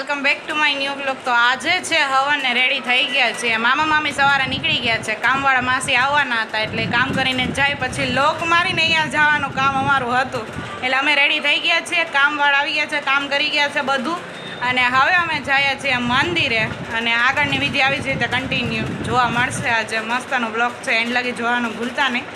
Welcome back to my new blog. તો આજે છે હવન ને રેડી થઈ ગયા છે। મામા મામી સવારે નીકળી ગયા છે, કામવાળા માસી આવવાના હતા એટલે કામ કરીને જાય પછી લોક મારીને અહીંયા જવાનું કામ અમારું હતું એટલે અમે રેડી થઈ ગયા છીએ। કામવાળા આવી ગયા છે, કામ કરી ગયા છે બધું અને હવે અમે જઈએ છીએ મંદિરે અને આગળની વિધિ આવી છે તે કન્ટિન્યુ જોવા મળશે। આજે મસ્તનો બ્લોગ છે, એન્ડ લગી જોવાનું ભૂલતા નહીં,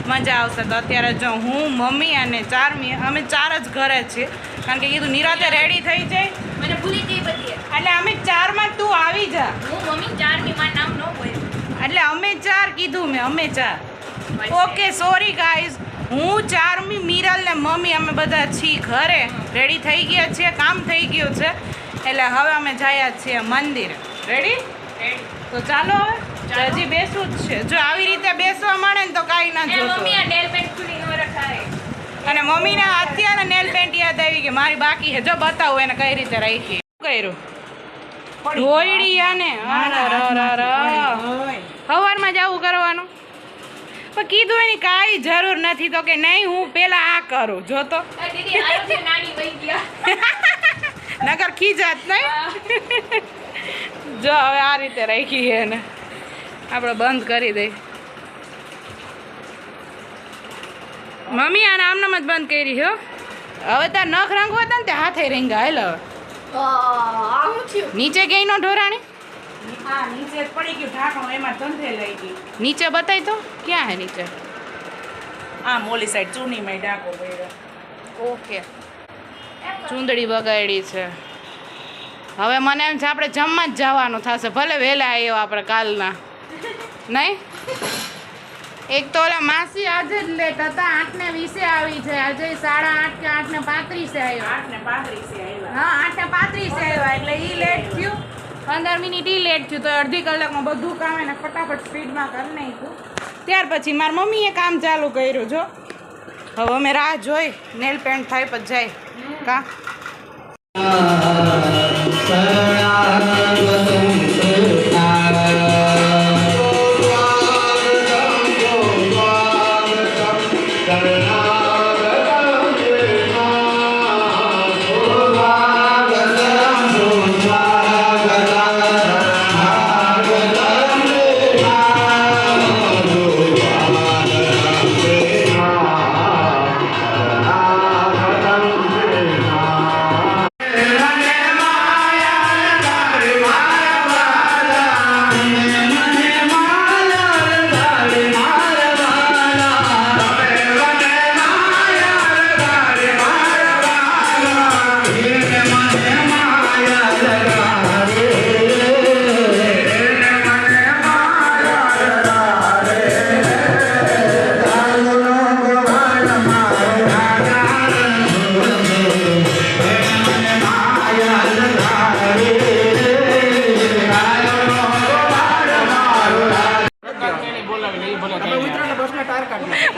મજા આવશે। તો અત્યારે જો હું મમ્મી અને ચારમી અમે ચાર જ ઘરે છીએ કારણ કે કીધું નિરાતે રેડી થઈ જાય મને ભૂલી ગઈ બધી એટલે અમે ચારમાં તું આવી જા। હું મમ્મી ચારની માં નામ ન બોલ્યું એટલે અમે ચાર કીધું મેં, અમે ચાર। ઓકે સોરી ગાઈઝ, હું ચારમી મિરલ ને મમ્મી અમે બધા છીએ ઘરે, રેડી થઈ ગયા છીએ, કામ થઈ ગયું છે એટલે હવે અમે જયા છીએ મંદિરે। રેડી? તો ચાલો હવે હજી બેસવું જ છે। જો આવી રીતે બેસવા મળે ને તો કાંઈ ના જોતું। મમ્મી આ નેલ પેન્ટ ખુલી ન રખાય અને મમ્મીને અત્યારે નેલ પેન્ટ યાદ આવી કે મારી બાકી છે, જો બતાવું એને કઈ રીતે રાખી। શું કર્યું? ધોઈડી આને સવારમાં જ આવું કરવાનું પણ કીધું એની કાંઈ જરૂર નથી તો કે નહીં હું પેલા આ કરું જો તો દીદી આરોગ્ય નાની વહી ગયા નગર ખીજાત નહીં। જો હવે આ રીતે રાખી છે એને આપણે બંધ કરી દઈ। મમ્મી આને આમનામ જ બંધ કરી હો। હવે તાર નખ રંગવા હતા ને તે હાથે રીંગા હાલ હવે આવું થયું નીચે ગઈ નો ઢોરાણી હા નીચે પડી ગયું ઢાંકણું એમાં ધંધે લઈ ગઈ નીચે બતાય તો ક્યાં હે નીચે? આ મોલી સાઈડ ચૂનીમાં ડાકો પડ્યો ઓકે ચૂંદડી બગાડી છે। હવે મને એમ છે આપણે જમવા જ જવાનું થશે, ભલે વહેલા આવ્યો આપણે કાલના નહીં। એક તો ઓલા માસી આજે જ લેટ હતા, 8:20 આવી છે, આજે 8:30 કે 8:35 આવ્યો। 8:35 આવ્યા હા 8:35 આવ્યા એટલે એ લેટ થયું, 15 મિનિટ એ લેટ થયું તો અડધી કલાકમાં બધું કામ એને ફટાફટ સ્પીડમાં કરી નાખ્યું। ત્યાર પછી મારી મમ્મીએ કામ ચાલુ કર્યું। જો હવે અમે રાહ જોઈ નેલ પેન્ટ થાય પછી જાય કા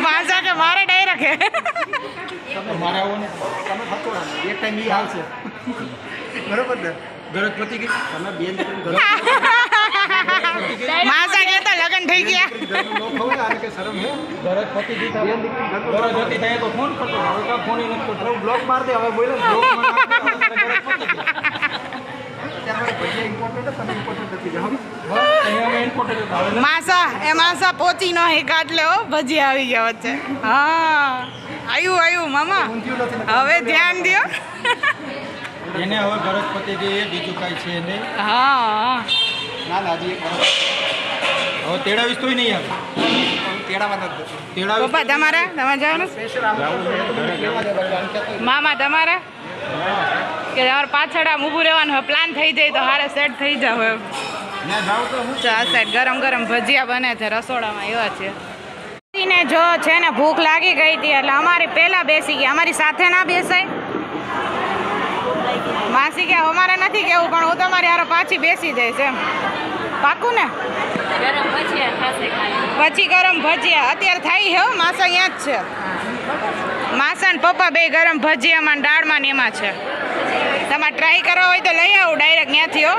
માસા કે મારે ડાયરેક્ટ હે મારે આવો ને તમે ખતોડા એક ટાઈમ ઈ આવશે બરોબર ને ગરજ પતી ગઈ તમે બેન માસા કે તો લગન થઈ ગયા નો ખવડા આને કે શરમ હે ગરજ પતી ગઈ બેન દીકરી ગરજ હતી થાય તો ફોન કરતો હવે કા ફોન ઈ નથી કરતો બ્લોક માર દે હવે બોલે બ્લોક માર ગરજ પતી ગઈ ત્યારે ભજીયા ઇમ્પોર્ટન્ટ તમે ઇમ્પોર્ટન્ટ નથી જાવ અહીંયા મેં ઇમ્પોર્ટન્ટ આવે માસા પહોંચી નો હે કાટલે હો ભજી આવી ગયા વચ્ચે। હા આવ્યું મામા હવે ધ્યાન દ્યો એને હવે ગરજ પતી ગઈ બીજું કાંઈ છે નહીં। હા ના ના હજી એક વર્ષ હવે તેડાવીશ તોય નહીં આવે તેડાવા નથી તેડાવીશ પપ્પા તમારે જવાનું મામા તમારે કે તમારે પાછળ આમ ઊભું રહેવાનું હોય, પ્લાન થઈ જાય તો હારે સેટ થઈ જાવ એમ। ના જાવ તો હું ચા સાઈડ ગરમ ગરમ ભજીયા બને છે રસોડામાં એવા છે ને જો છે ને ભૂખ લાગી ગઈ હતી એટલે અમારી પહેલાં બેસી ગયા, અમારી સાથે ના બેસાય। માસી કે અમારે નથી કેવું પણ હું તમારી હારે પાછી બેસી જઈશ એમ, પાકું ને? ગરમ ભજીયા ખાશે ખાલી પછી ગરમ ભજીયા અત્યારે થાય હે માસા અહીંયા જ છે, માસા ને પપ્પા બે ગરમ ભજીયામાં ને દાળમાં ને એમાં છે। તમારે ટ્રાય કરવા હોય તો લઈ આવું ડાયરેક્ટ ત્યાંથી હો।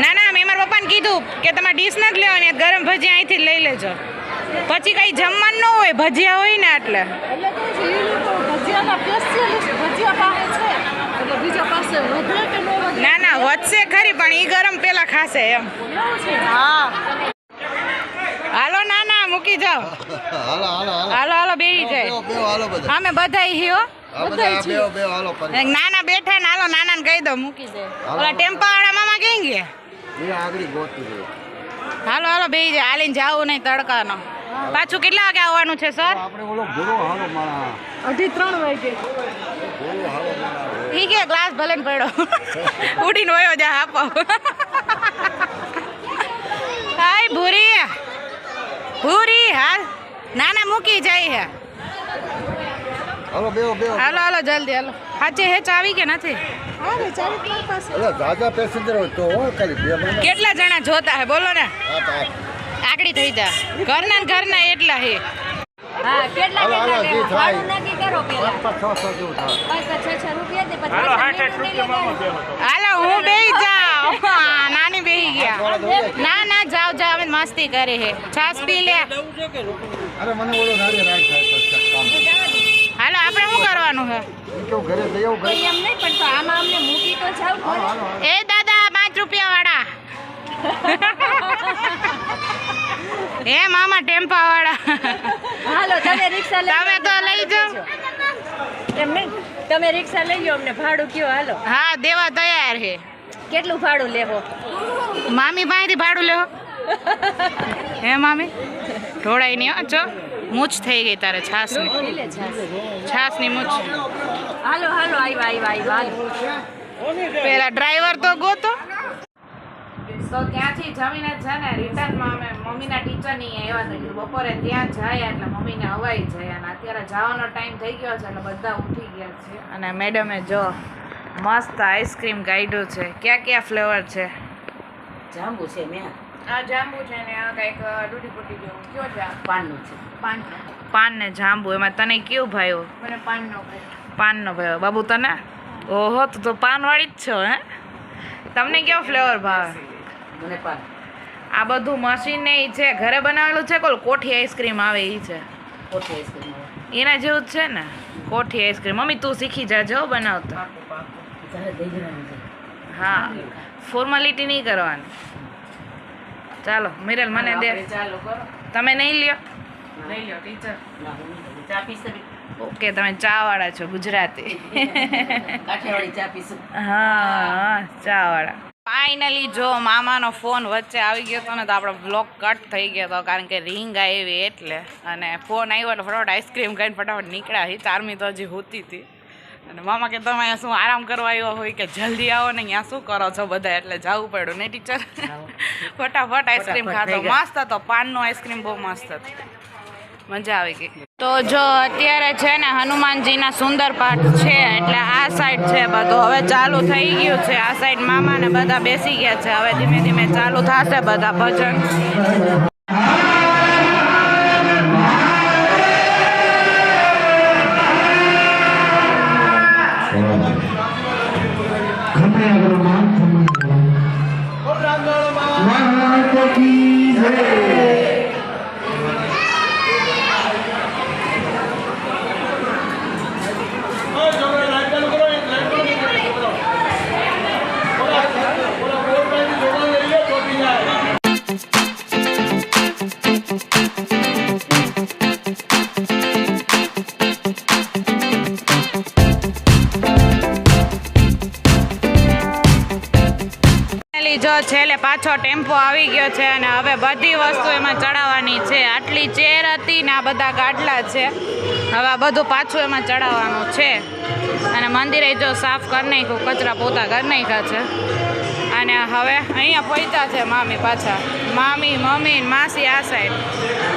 ના ના મેં મારા પપ્પાને કીધું કે તમારે ડીશ નથી લેવાની, ગરમ ભજીયા અહીંથી લઈ લેજો। પછી કઈ જમવાનું ન હોય, ભજીયા હોય ને એટલે ભજીયાના સ્પેશિયલિસ્ટ ભજીયા ના ના વધશે ખરી પણ ઈ ગરમ પેલા ખાશે એમ હા હાલો ના ના મૂકી જાઓ હાલો હાલો હાલો હાલો હાલો બેહી જાય બેહો હાલો બધા અમે બધા હીઓ બેહો બેહો હાલો નાના બેઠા ને હાલો નાના કહી દો મૂકી દે ઓલા ટેમ્પા વાળા મામા ક્યાં ગયા એ આગળ ગોતી દે હાલો હાલો બેહી જાય હાલીને જાવું નહીં તડકાનો પાછું કેટલા વાગે આવવાનું છે સર આપણે ઓલો ગોરો હાલો માણા 2:30 વાગે ગોરો હાલો માણા ઈ કે ગ્લાસ ભલે ને પડ્યો ઉડીને વયો જા આપો હાય ભૂરી ભૂરી હાલ નાના મૂકી જાય હે હાલો બેહો બેહો હાલો હાલો જલ્દી હાલો સાચે હેચ આવી કે નથી અરે જાજા પેસેન્જર હોય તો ખાલી બે મહિના કેટલા જણા જોતા હે બોલો ને હા આગળી થઈ જા ઘરના એટલા હે હા કેટલા હાલો, હાલો, કેટલા જે લેવા? થાય. ભાડું નક્કી કરો પેલા 500 જેવું થાય 500 રૂપિયા દે પછી હાલો હું બેહી જાઉં નાની બેહી ગયા ના ના જાઓ જાઓ અમે મસ્તી કરે હે છાસ પી લે અરે મને ઓલો ગાડી રાઈડ થાય કામ હાલો આપણે શું કરવાનું હે ઈ કેવું ઘરે જઈ આવું ઘરે એમ નહીં પણ તો આમાં અમને મૂકી તો જાવ હાલો હાલો એ દાદા 5 રૂપિયા વાળા એ મામા ટેમ્પા વાળા હાલો તમે રિક્ષા લઈ તમે તો લઈ જાઓ એમ નહીં તમે રિક્ષા લઈ જાઓ અમને ભાડું કયો હાલો હા દેવા તૈયાર હે કેટલું ભાડું લેવો મામી પાસેથી ભાડું લેવો હે મામી ઢોળાઈ નહીં હો ચો મૂછ થઈ ગઈ તારે છાસની પી લે છાસ. છાસની મૂછ હાલો હાલો આવ્યા પેલા ડ્રાઈવર તો ગોતો તો ત્યાંથી જમીને છે ને રિટર્નમાં અમે મમ્મીના ટીચરની આવ્યા હતા બપોરે ત્યાં જાય એટલે મમ્મીને હવાઈ જાય અને અત્યારે જવાનો ટાઈમ થઈ ગયો છે એટલે બધા ઉઠી ગયા છે અને મેડમે જો મસ્ત આઈસ્ક્રીમ કાઢ્યું છે ક્યાં ક્યાં ફ્લેવર છે જાંબુ છે મેં આ જાંબુ છે ને આ કંઈક ડૂટી ફૂટી જેવું કયો છે આ? પાનનું છે પાન ને જાંબુ એમાં તને કયું ભાવ્યું મને પાનનો ભાવ્યો બાબુ તને ઓહો તું તો પાનવાળી જ છો હે તમને કેવો ફ્લેવર ભાવે મને પાન આ બધું મશીન ને ઈ છે ઘરે બનાવેલું છે કોલ કોઠી આઈસ્ક્રીમ આવે ઈ છે કોઠી આઈસ્ક્રીમ આવે એના જેવું જ છે ને કોઠી આઈસ્ક્રીમ મમ્મી તું શીખી જાજે હો બનાવતા તારે દઈ દેવાનું છે હા ફોર્માલિટી નહીં કરવાની ચાલો મિરલ મને દે ચાલો કરો તમે નહીં લ્યો લઈ લો ટીચર ના હું નહીં લઉં. ચા પીશ તમે? ઓકે તમે ચા વાળા છો ગુજરાતી કાઠિયાવાડી ચા પીશું હા ચા વાળા ફાઇનલી જો મામાનો ફોન વચ્ચે આવી ગયો હતો ને તો આપણો બ્લોગ કટ થઈ ગયો હતો કારણ કે રિંગ આવી એટલે અને ફોન આવ્યો એટલે ફટાફટ આઈસ્ક્રીમ ખાઈને ફટાફટ નીકળ્યા હતી ચારમી તો હજી હોતી હતી અને મામા કે તમે અહીંયા શું આરામ કરવા આવ્યો હોય કે જલ્દી આવો ને અહીંયા શું કરો છો બધા એટલે જવું પડ્યું ને ટીચર ફટાફટ આઈસ્ક્રીમ ખાતો મસ્ત હતો પાનનો આઈસ્ક્રીમ બહુ મસ્ત હતો મજા આવી ગઈ તો જો અત્યારે છે ને હનુમાનજીના સુંદર પાઠ છે એટલે આ સાઈડ છે બધું હવે ચાલુ થઈ ગયું છે આ સાઈડ મામા ને બધા બેસી ગયા છે હવે ધીમે ધીમે ચાલુ થશે બધા ભજન જો છેલ્લે પાછો ટેમ્પો આવી ગયો છે અને હવે બધી વસ્તુ એમાં ચડાવવાની છે આટલી ચેર હતી ને આ બધા ગાડલા છે હવે આ બધું પાછું એમાં ચડાવવાનું છે અને મંદિરે જો સાફ કરી નાખ્યું કચરા પોતા કરી નાખ્યા છે અને હવે અહીંયા પહોંચ્યા છે મામી પાછા મામી મમ્મી ને માસી આ સાઈડ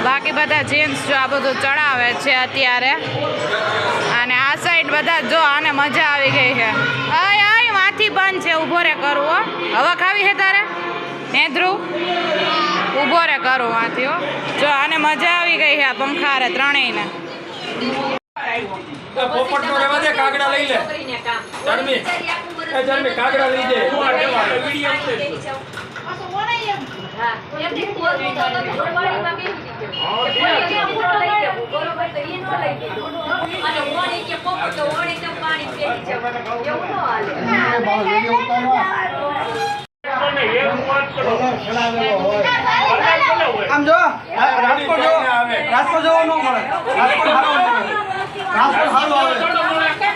બાકી બધા જેન્ટ્સ જો આ બધું ચડાવે છે અત્યારે અને આ સાઈડ બધા જો આને મજા આવી ગઈ છે આય આય માથી બંધ છે ઊભો રે કરું હો હવે ખાવી છે તારે હે ધ્રુવ ઊભો રે કરું માથી હો જો આને મજા આવી ગઈ છે આ પંખારે ત્રણેયને પોપટ નો રેવા દે કાગડા લઈ લે જર્મી એ જર્મી કાગડા લઈ દે હા એમની ફોર તો ઘરવાળીમાં બેસી ગયો. આમ જો રાજકોટ જો રાજકોટ જવા ન મળે. રાજકોટ સારો આવે. રાજકોટ સારું આવે.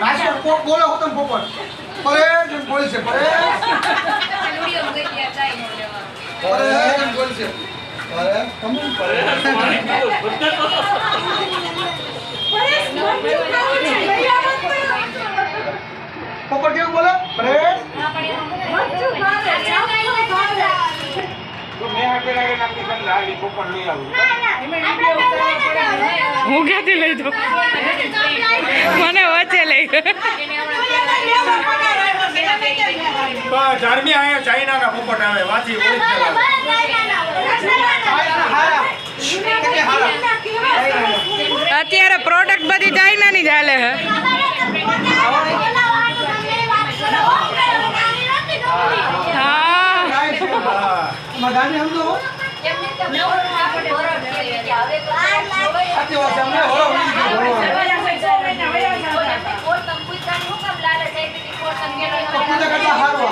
રાજકોટ કોક બોલે હોતમ પોપટ પરેશ એમ બોલ છે. પરેશ એમ બોલ છે. પોપટ કેવું બોલે પરેશ. હું ક્યાંથી લઈ દઉં મને વચ્ચે લઈ ચારમી આયા ચાઇનાના પોપટ આવે વાથી ઓરિજિનલ આવે. અત્યારે પ્રોડક્ટ બધી ચાઇનાની જ હાલે હે. હા ગાંધી સમજો સાચી વાત છે. અમને હોળો પૂજા કરતા સારું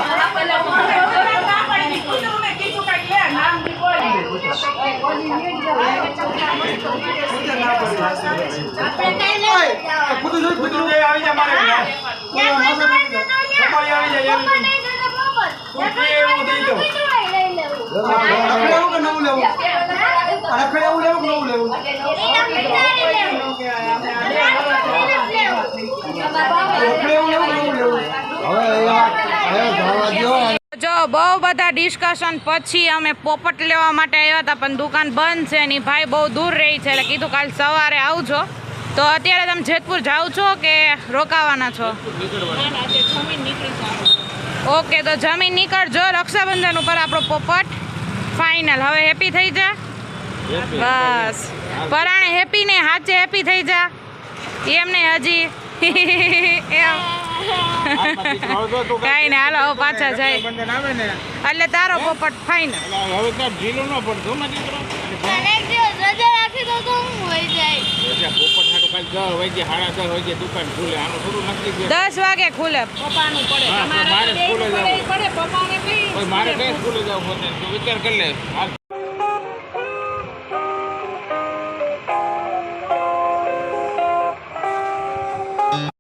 ખુદ જોઈ ખુદ કૂતરું જે આવી જાય મારે ઘરે. સફારી આવી જાય એવી. કૂતરું એવું દઈ દો. લેવું કે નવું લેવું. રખડે એવું લેવું કે નવું લેવું. રખડે એવું લેવું કે નવું લેવું. જો બહુ બધા ડિસ્કશન પછી અમે પોપટ લેવા માટે આવ્યા હતા પણ દુકાન બંધ છે ને ઈ ભાઈ બહુ દૂર રહી છે એટલે કીધું કાલ સવારે આવજો. તો અત્યારે તમે જેતપુર જાઓ છો કે રોકાવાના છો? ઓકે તો જમીન નીકળજો. રક્ષાબંધન ઉપર આપણો પોપટ ફાઇનલ. હવે હેપી થઈ જા બસ. પરાણે હેપી ને હાચે હેપી થઈ જા એમ નહીં હજી એમ કઈ ને હાલો હવે પાછા જાય એટલે તારો પોપટ ફાઇનલ. દુકાન ખુલે આનું થોડું નક્કી 10 વાગે ખુલે. મારે કઈ સ્કૂલે જવું વિચાર કરી લે.